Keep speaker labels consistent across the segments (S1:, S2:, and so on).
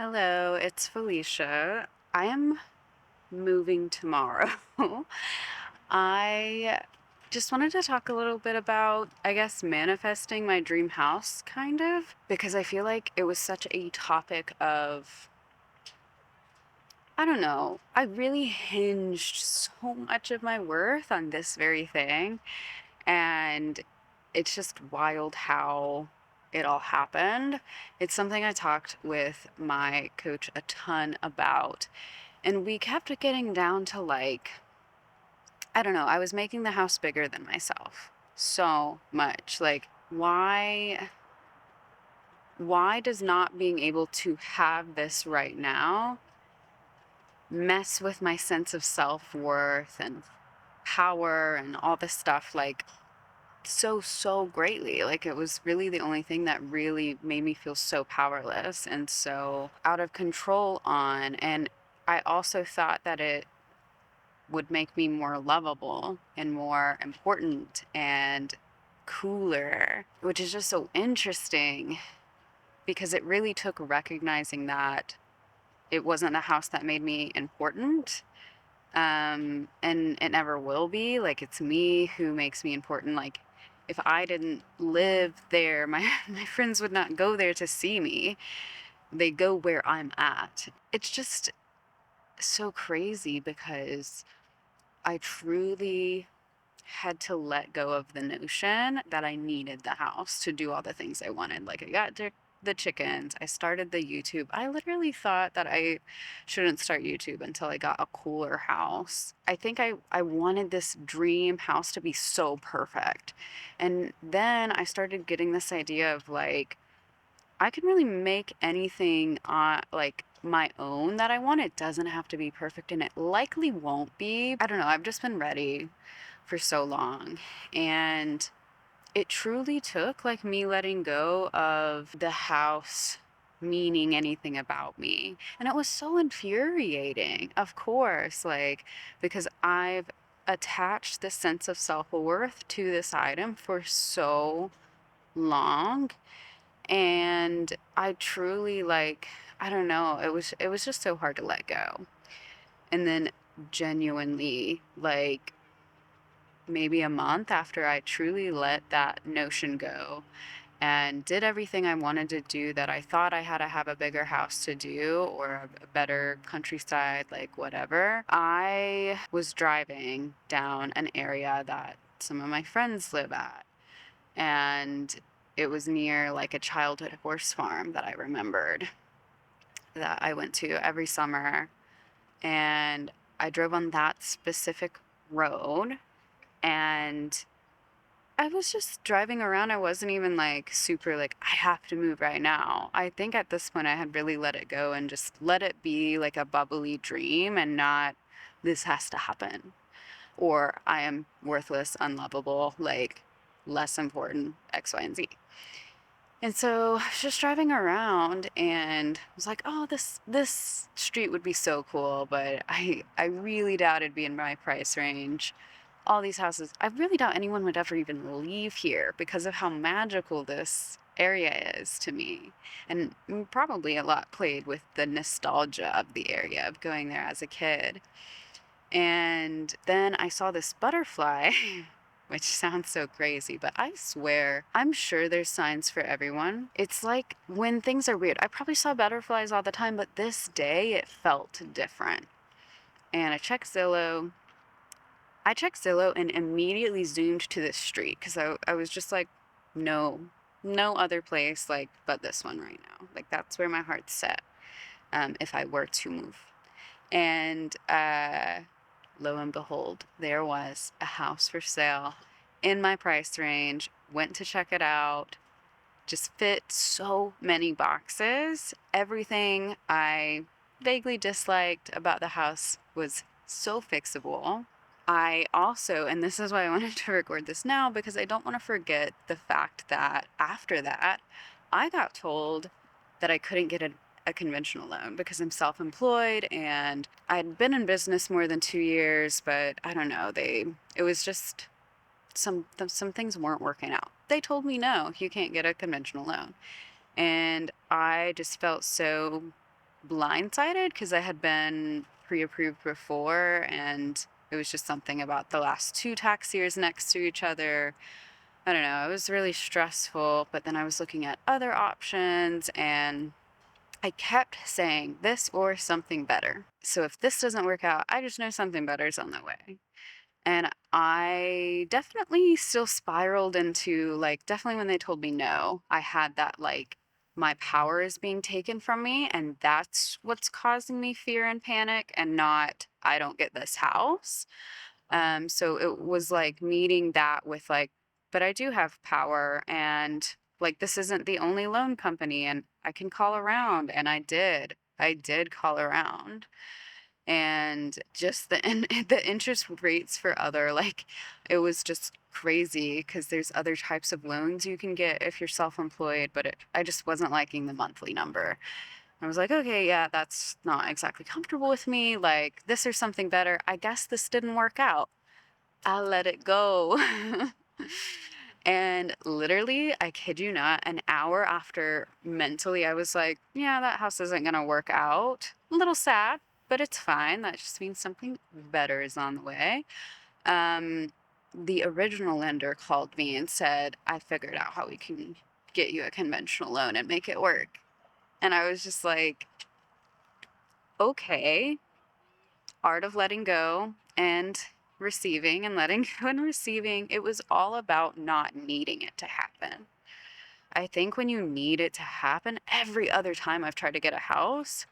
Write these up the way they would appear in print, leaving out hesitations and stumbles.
S1: Hello, it's Felicia. I am moving tomorrow. I just wanted to talk a little bit about, I guess, manifesting my dream house, kind of, because I feel like it was such a topic of, I don't know, I really hinged so much of my worth on this very thing. And it's just wild how it all happened. It's something I talked with my coach a ton about. And we kept getting down to like, I don't know, I was making the house bigger than myself so much. Like, why does not being able to have this right now mess with my sense of self-worth and power and all this stuff? Like, so greatly. Like, it was really the only thing that really made me feel so powerless and so out of control on. And I also thought that it would make me more lovable and more important and cooler, which is just so interesting because it really took recognizing that it wasn't the house that made me important. And it never will be. Like, it's me who makes me important. Like, if I didn't live there, my friends would not go there to see me. They go where I'm at. It's just so crazy because I truly had to let go of the notion that I needed the house to do all the things I wanted. Like, I got the chickens, I started the YouTube. I literally thought that I shouldn't start YouTube until I got a cooler house. I think I wanted this dream house to be so perfect. And then I started getting this idea of like, I can really make anything like my own that I want. It doesn't have to be perfect, and it likely won't be. I don't know. I've just been ready for so long. And it truly took like me letting go of the house meaning anything about me. And it was so infuriating, of course, like, because I've attached this sense of self worth to this item for so long. And I truly, like, I don't know, it was just so hard to let go. And then genuinely, like, maybe a month after I truly let that notion go and did everything I wanted to do, that I thought I had to have a bigger house to do or a better countryside, like whatever, I was driving down an area that some of my friends live at. And it was near like a childhood horse farm that I remembered that I went to every summer. And I drove on that specific road, and I was just driving around. I wasn't even like super like, I have to move right now. I think at this point I had really let it go and just let it be like a bubbly dream and not, this has to happen, or I am worthless, unlovable, like less important, X, Y, and Z. And so I was just driving around and was like, oh, this street would be so cool, but I really doubt it'd be in my price range. All these houses, I really doubt anyone would ever even leave here because of how magical this area is to me. And probably a lot played with the nostalgia of the area of going there as a kid. And then I saw this butterfly, which sounds so crazy, but I swear, I'm sure there's signs for everyone. It's like when things are weird. I probably saw butterflies all the time, but this day it felt different. And I checked Zillow and immediately zoomed to this street because I was just like, no, no other place like but this one right now. Like, that's where my heart's set, if I were to move. And lo and behold, there was a house for sale in my price range. Went to check it out. Just fit so many boxes. Everything I vaguely disliked about the house was so fixable. I also, and this is why I wanted to record this now, because I don't want to forget the fact that after that, I got told that I couldn't get a conventional loan because I'm self-employed and I'd been in business more than 2 years, but I don't know, it was just some things weren't working out. They told me, no, you can't get a conventional loan. And I just felt so blindsided because I had been pre-approved before, and it was just something about the last two tax years next to each other. I don't know, it was really stressful, but then I was looking at other options and I kept saying this or something better. So if this doesn't work out, I just know something better is on the way. And I definitely still spiraled into, like, definitely when they told me no, I had that, like, my power is being taken from me, and that's what's causing me fear and panic, and not, I don't get this house. So it was like meeting that with, like, but I do have power, and like, this isn't the only loan company, and I can call around, and I did. I did call around, and just the interest rates for other, like, it was just crazy because there's other types of loans you can get if you're self-employed, but I just wasn't liking the monthly number. I was like, okay, yeah, that's not exactly comfortable with me. Like, this or something better. I guess this didn't work out. I'll let it go. And literally, I kid you not, an hour after, mentally, I was like, yeah, that house isn't going to work out. A little sad, but it's fine. That just means something better is on the way. Um, the original lender called me and said, I figured out how we can get you a conventional loan and make it work. And I was just like, okay, art of letting go and receiving, and letting go and receiving. It was all about not needing it to happen. I think when you need it to happen, every other time I've tried to get a house,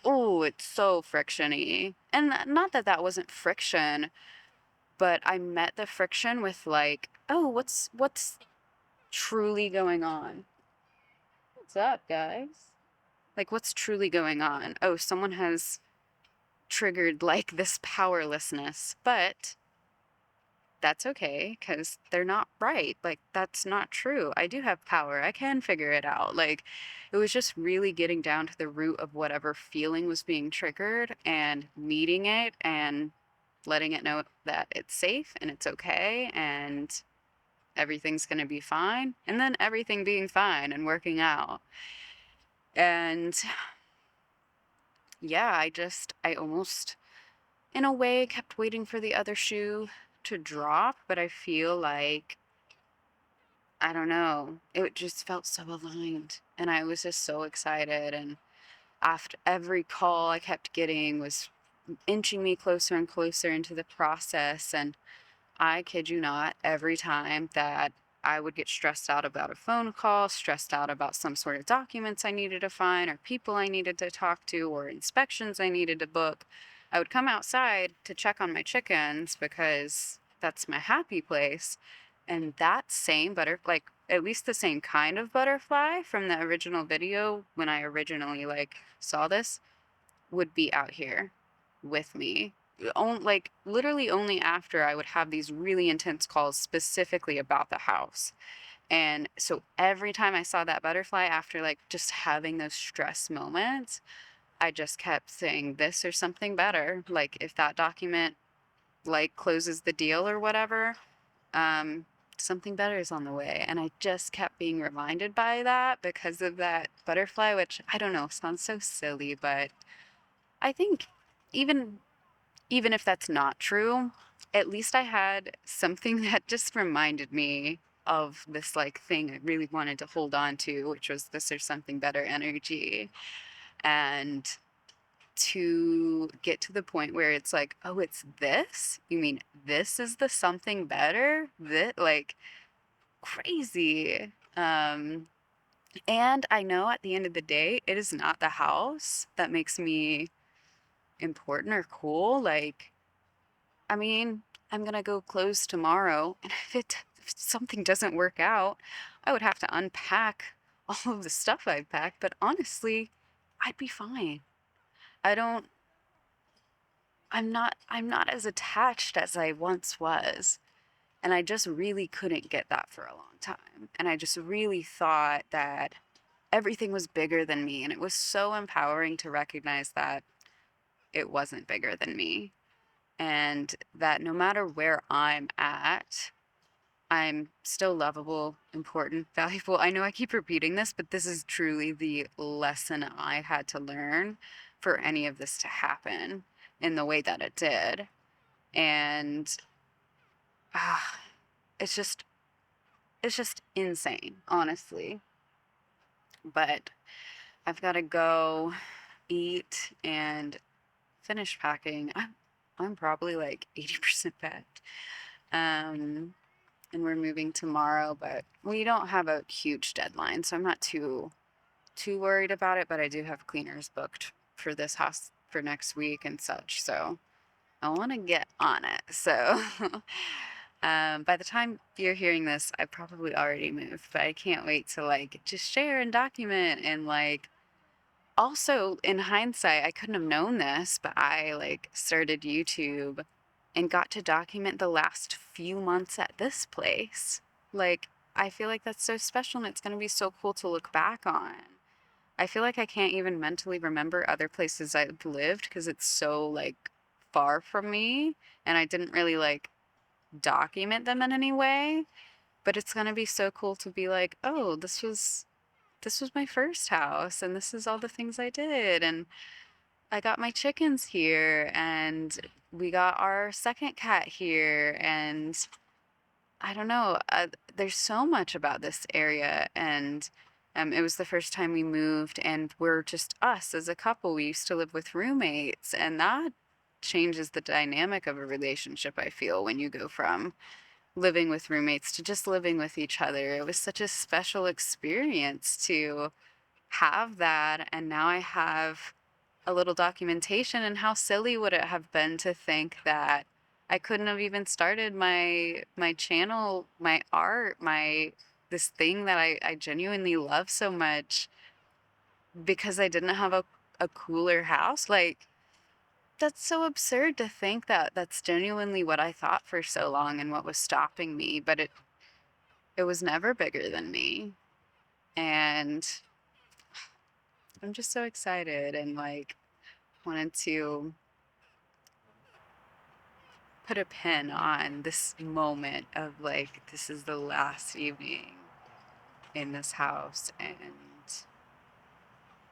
S1: oh, it's so frictiony. And not that that wasn't friction, but I met the friction with, like, oh, what's truly going on? What's up, guys? Like, what's truly going on? Oh, someone has triggered, like, this powerlessness, but that's okay because they're not right. Like, that's not true. I do have power. I can figure it out. Like, it was just really getting down to the root of whatever feeling was being triggered and meeting it and letting it know that it's safe and it's okay and everything's going to be fine. And then everything being fine and working out. And yeah, I almost, in a way, kept waiting for the other shoe to drop, but I feel like, I don't know, it just felt so aligned, and I was just so excited, and after every call I kept getting was inching me closer and closer into the process, and I kid you not, every time that I would get stressed out about a phone call, stressed out about some sort of documents I needed to find, or people I needed to talk to, or inspections I needed to book, I would come outside to check on my chickens because that's my happy place. And that same like, at least the same kind of butterfly from the original video when I originally, like, saw this, would be out here with me. Like, literally only after I would have these really intense calls specifically about the house. And so every time I saw that butterfly after, like, just having those stress moments, I just kept saying this or something better. Like, if that document, like, closes the deal or whatever, um, something better is on the way. And I just kept being reminded by that because of that butterfly, which, I don't know, sounds so silly, but I think even even if that's not true, at least I had something that just reminded me of this, like, thing I really wanted to hold on to, which was this or something better energy. And to get to the point where it's like, oh, it's this? You mean this is the something better? That, like, crazy. And I know at the end of the day, it is not the house that makes me important or cool. Like, I mean, I'm gonna go close tomorrow, and if something doesn't work out, I would have to unpack all of the stuff I've packed, but honestly, I'd be fine. I don't I'm not as attached as I once was, and I just really couldn't get that for a long time. And I just really thought that everything was bigger than me, and it was so empowering to recognize that it wasn't bigger than me, and that no matter where I'm at, I'm still lovable, important, valuable. I know I keep repeating this, but this is truly the lesson I had to learn for any of this to happen in the way that it did. And ah, it's just it's just insane, honestly. But I've got to go eat and finish packing. I'm probably like 80% packed. Um, and we're moving tomorrow, but we don't have a huge deadline, so I'm not too worried about it, but I do have cleaners booked for this house for next week and such, so I want to get on it. So by the time you're hearing this, I probably already moved, but I can't wait to like just share and document and like also in hindsight, I couldn't have known this, but I like started YouTube and got to document the last few months at this place. Like, I feel like that's so special and it's going to be so cool to look back on. I feel like I can't even mentally remember other places I've lived because it's so like far from me and I didn't really like document them in any way, but it's going to be so cool to be like, "Oh, this was my first house and this is all the things I did and I got my chickens here and we got our second cat here and I don't know, there's so much about this area and it was the first time we moved and we're just us as a couple. We used to live with roommates and that changes the dynamic of a relationship, I feel, when you go from living with roommates to just living with each other. It was such a special experience to have that, and now I have a little documentation. And how silly would it have been to think that I couldn't have even started my channel, my art, my this thing that I genuinely love so much because I didn't have a cooler house? Like, that's so absurd to think that that's genuinely what I thought for so long and what was stopping me, but it was never bigger than me. And I'm just so excited and like wanted to put a pin on this moment of like, this is the last evening in this house. And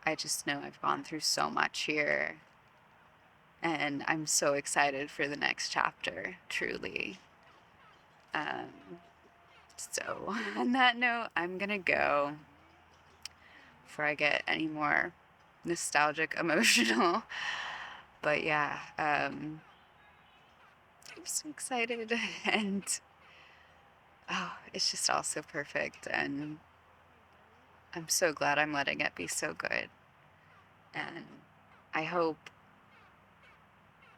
S1: I just know I've gone through so much here. And I'm so excited for the next chapter, truly. Um, so, on that note, I'm gonna go before I get any more nostalgic, emotional. But yeah, I'm so excited and oh, it's just all so perfect. And I'm so glad I'm letting it be so good. And I hope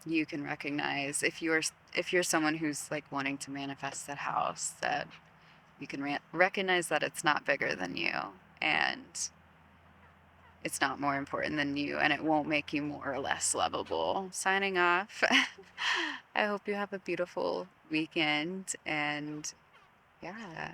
S1: you can recognize if you're someone who's like wanting to manifest that house, that you can recognize that it's not bigger than you and it's not more important than you and it won't make you more or less lovable. Signing off. I hope you have a beautiful weekend and yeah.